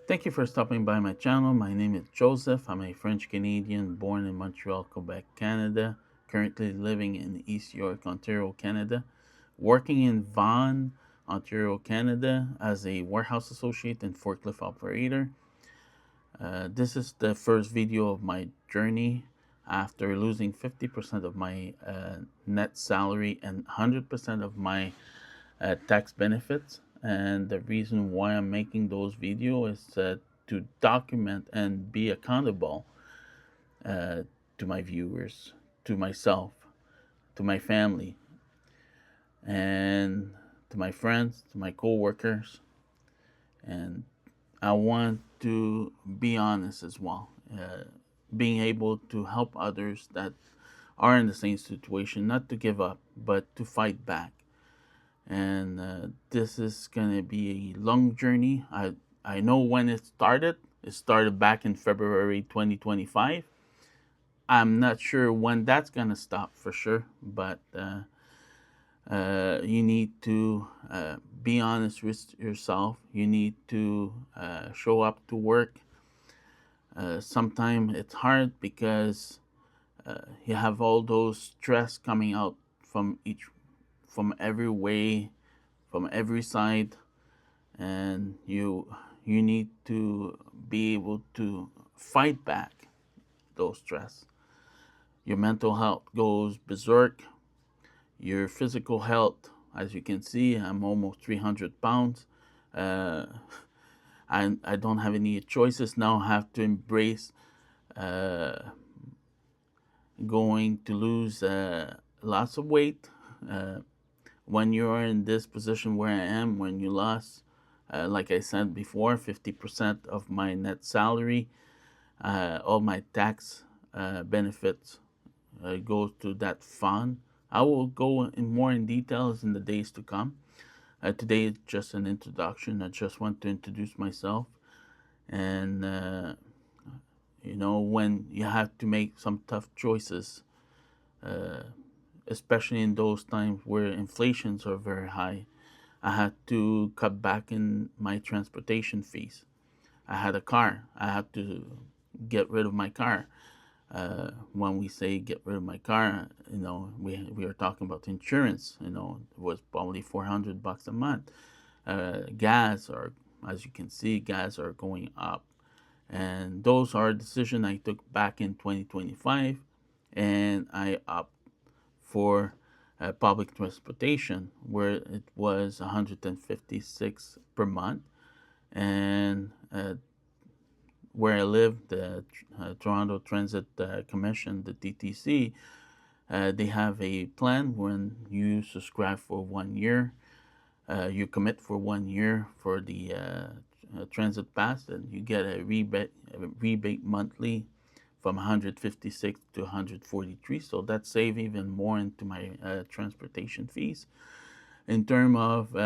Thank you for stopping by my channel. My name is Joseph. I'm a French Canadian born in Montreal, Quebec, Canada, currently living in East York, Ontario, Canada, working in Vaughan, Ontario, Canada as a warehouse associate and forklift operator. This is the first video of my journey after losing 50% of my net salary and 100% of my tax benefits. And the reason why I'm making those videos is to document and be accountable uh, to my viewers, to myself, to my family, and to my friends, to my coworkers. And I want to be honest as well, being able to help others that are in the same situation, not to give up, but to fight back. And this is gonna be a long journey. I know when it started. It started back in February 2025. I'm not sure when that's gonna stop for sure, but you need to be honest with yourself. You need to show up to work. Sometimes it's hard because you have all those stress coming out from every way, from every side, and you need to be able to fight back those stress. Your mental health goes berserk. Your physical health, as you can see, I'm almost 300 pounds. Uh, I don't have any choices now. I have to embrace uh, going to lose lots of weight. Uh, when you're in this position where I am, when you lost, like I said before, 50% of my net salary, all my tax benefits goes to that fund. I will go in more in details in the days to come. Today is just an introduction. I just want to introduce myself, and when you have to make some tough choices, uh, especially in those times where inflations are very high. I had to cut back in my transportation fees. I had a car. I had to get rid of my car. When we say get rid of my car, we are talking about insurance. It was probably $400 a month. Gas, or as you can see, gas are going up, and those are decisions I took back in 2025, and I opt for public transportation where it was 156 per month, and where I live, the Toronto Transit Commission, the TTC, they have a plan when you subscribe for 1 year. You commit for 1 year for the transit pass, and you get a rebate monthly from 156 to 143. So that save even more into my transportation fees. In terms of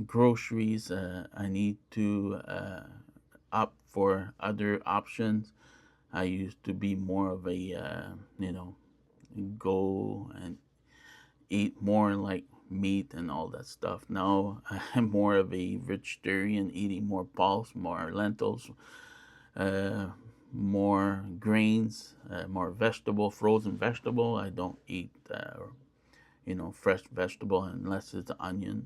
groceries, I need to opt for other options. I used to be more of a, go and eat more like meat and all that stuff. Now I'm more of a vegetarian, eating more pulse, more lentils, uh, more grains, more vegetable, frozen vegetable. I don't eat, fresh vegetable unless it's onion.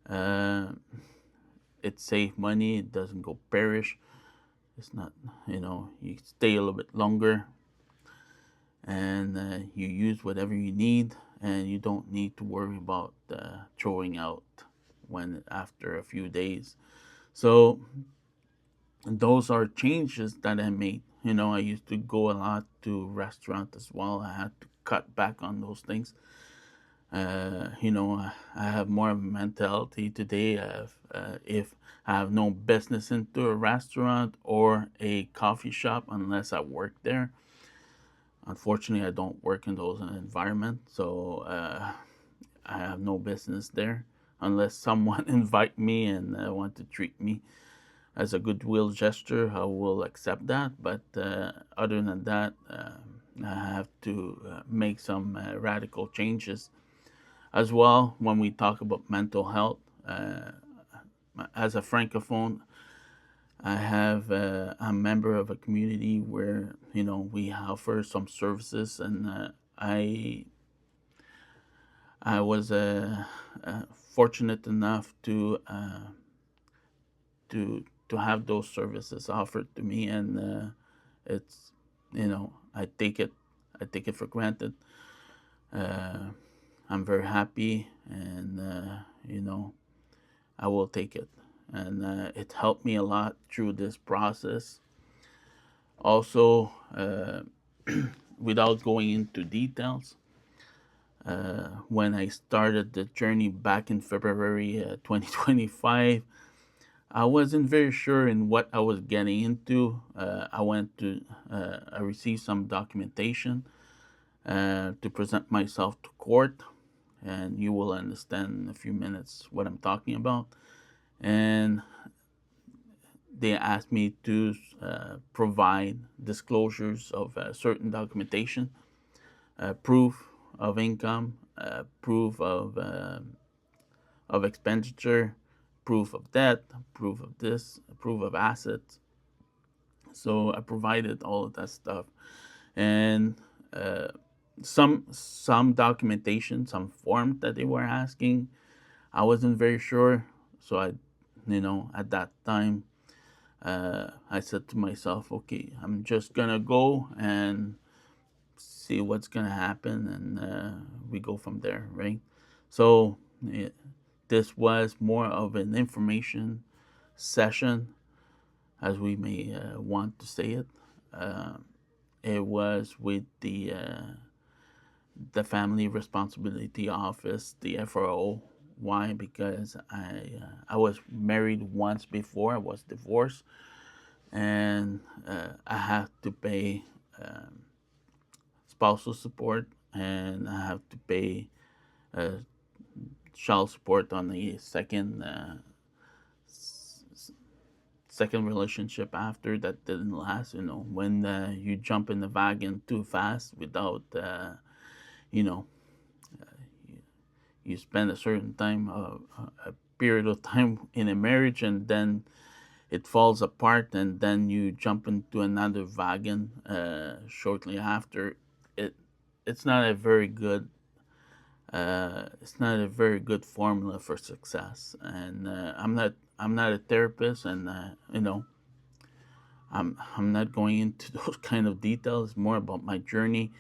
Uh, it saves money. It doesn't go perish. It's not, you stay a little bit longer, and you use whatever you need, and you don't need to worry about throwing out when after a few days. So those are changes that I made. I used to go a lot to restaurant as well. I had to cut back on those things. I have more of a mentality today of if I have no business into a restaurant or a coffee shop unless I work there. Unfortunately, I don't work in those environments, so I have no business there unless someone invite me and want to treat me as a goodwill gesture. I will accept that, but other than that, I have to make some radical changes as well. When we talk about mental health, as a francophone, I'm a member of a community where we offer some services, and I was fortunate enough to have those services offered to me, and it's I take it for granted. Uh, I'm very happy, and I will take it, and it helped me a lot through this process. Also, without going into details, when I started the journey back in February 2025, I wasn't very sure in what I was getting into. I received some documentation to present myself to court, and you will understand in a few minutes what I'm talking about. And they asked me to provide disclosures of certain documentation, proof of income, proof of expenditure, proof of debt, proof of this, proof of assets. So I provided all of that stuff, and uh, some documentation, some form that they were asking, I wasn't very sure. So at that time, I said to myself, okay, I'm just gonna go and see what's gonna happen, and we go from there, right? So this was more of an information session, as we may want to say it. Uh, it was with the Family Responsibility Office, the FRO. Why? Because I was married once before. I was divorced, and I have to pay spousal support, and I have to pay uh, child support on the second relationship after that didn't last. When you jump in the wagon too fast without, you know, you spend a certain time, a period of time in a marriage, and then it falls apart, and then you jump into another wagon shortly after. It it's not a very good formula for success. And I'm not a therapist, and I'm not going into those kind of details. It's more about my journey,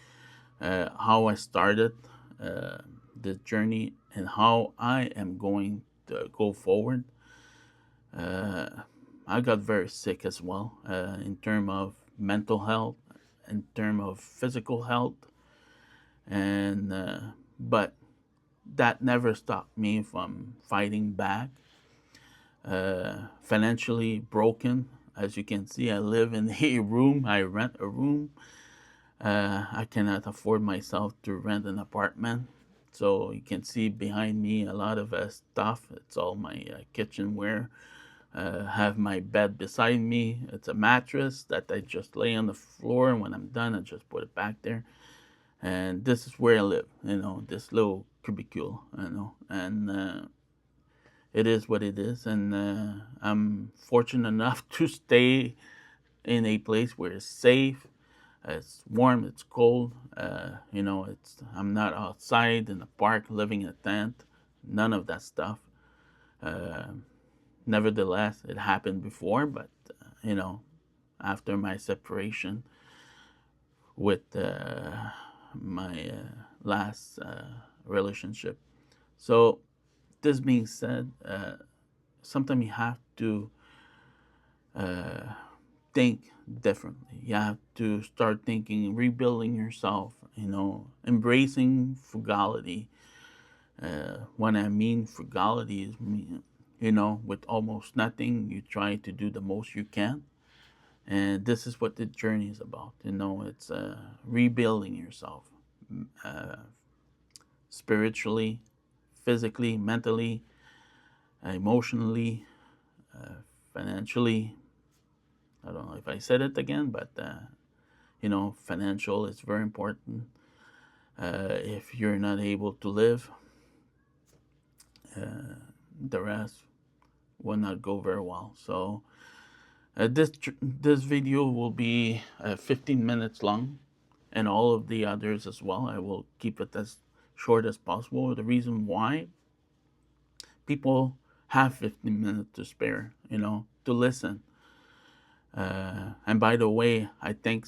how I started uh, this journey, and how I am going to go forward. Uh, I got very sick as well, in terms of mental health, in terms of physical health, and but that never stopped me from fighting back. Financially broken, as you can see, I live in a room. I rent a room. I cannot afford myself to rent an apartment. So you can see behind me a lot of stuff. It's all my kitchenware. Have my bed beside me. It's a mattress that I just lay on the floor, and when I'm done, I just put it back there. And this is where I live, this little cubicule, and it is what it is. And I'm fortunate enough to stay in a place where it's safe, it's warm, it's cold. It's I'm not outside in the park living in a tent, none of that stuff. Uh, Nevertheless, it happened before, but after my separation with my last relationship. So, this being said, sometimes you have to uh, think differently. You have to start thinking, rebuilding yourself, embracing frugality. When I mean frugality, is with almost nothing, you try to do the most you can. And this is what the journey is about. It's rebuilding yourself, uh, spiritually, physically, mentally, emotionally, uh, financially. I don't know if I said it again, but financial is very important. If you're not able to live, the rest will not go very well. So This video will be 15 minutes long, and all of the others as well. I will keep it as short as possible. The reason why people have 15 minutes to spare, to listen. And by the way, I thank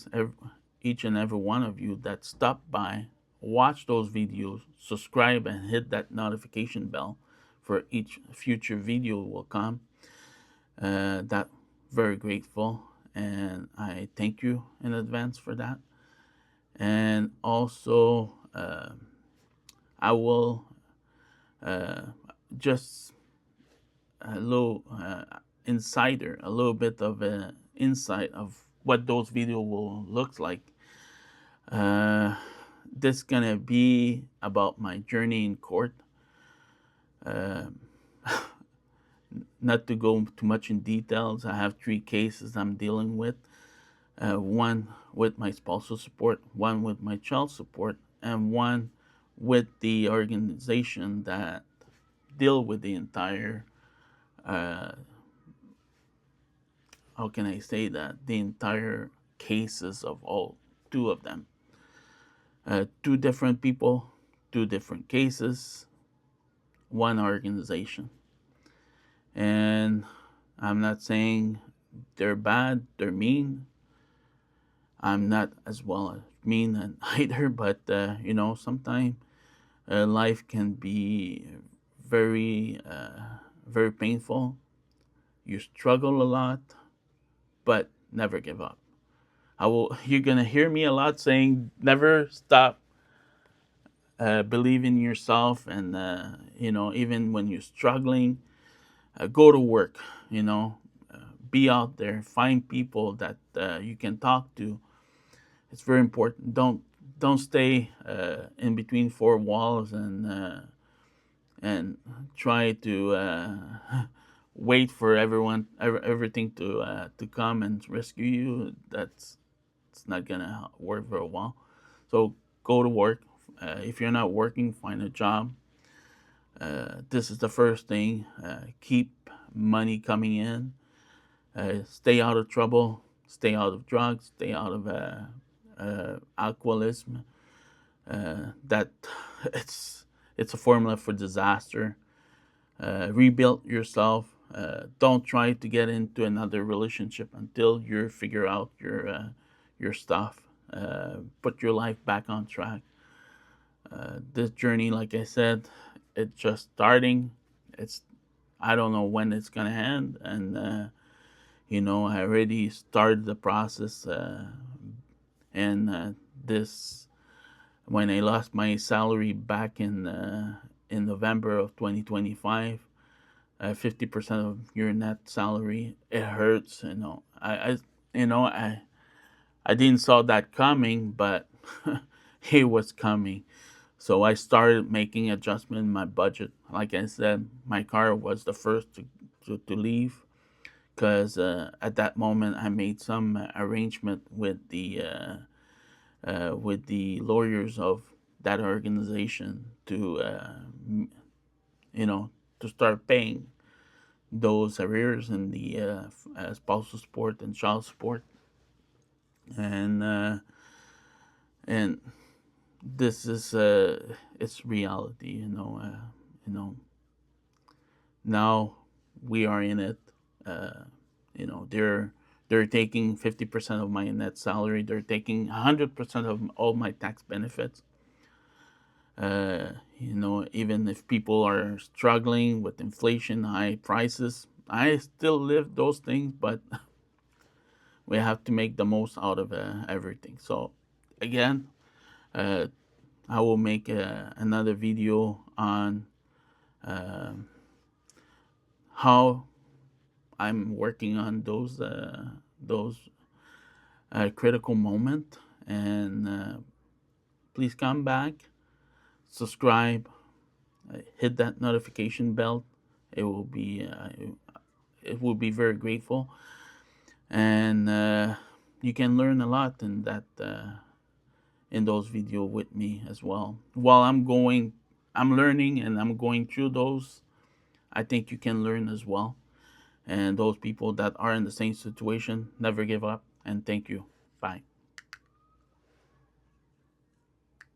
each and every one of you that stopped by, watch those videos, subscribe, and hit that notification bell for each future video will come. That very grateful, and I thank you in advance for that. And also, I will just a little a little bit of an insight of what those videos will look like. This gonna be about my journey in court. Not to go too much in details, I have 3 cases I'm dealing with. One with my spousal support, one with my child support, and one with the organization that deal with the entire how can I say that, the entire cases of all 2 of them. 2 different people, 2 different cases, one organization. And I'm not saying they're bad, they're mean. I'm not as well as mean either, but sometimes life can be very, very painful. You struggle a lot, but never give up. You're gonna hear me a lot saying never stop believing in yourself, and even when you're struggling, go to work. Be out there, find people that you can talk to. It's very important. Don't stay in between 4 walls and try to wait for everything to come and rescue you. It's not gonna work very well. So go to work. If you're not working, find a job. This is the first thing. Keep money coming in. Stay out of trouble. Stay out of drugs. Stay out of alcoholism. That it's a formula for disaster. Rebuild yourself. Don't try to get into another relationship until you figure out your stuff. Put your life back on track. This journey, like I said, it's just starting. I don't know when it's gonna end, and I already started the process. And this, when I lost my salary back in November of 2025, 50% of your net salary, it hurts. I didn't saw that coming, but it was coming. So I started making adjustment in my budget. Like I said, my car was the first to leave, because at that moment I made some arrangement with the lawyers of that organization to start paying those arrears in the spousal support and child support, and this is it's reality. Now we are in it. They're taking 50% of my net salary. They're taking 100% of all my tax benefits. Even if people are struggling with inflation, high prices, I still live those things, but we have to make the most out of everything. So again, I will make another video on how I'm working on those critical moment. And please come back, subscribe, hit that notification bell. It will be very grateful, and you can learn a lot in that in those videos with me as well. While I'm learning and I'm going through those, I think you can learn as well. And those people that are in the same situation, never give up. And thank you. Bye.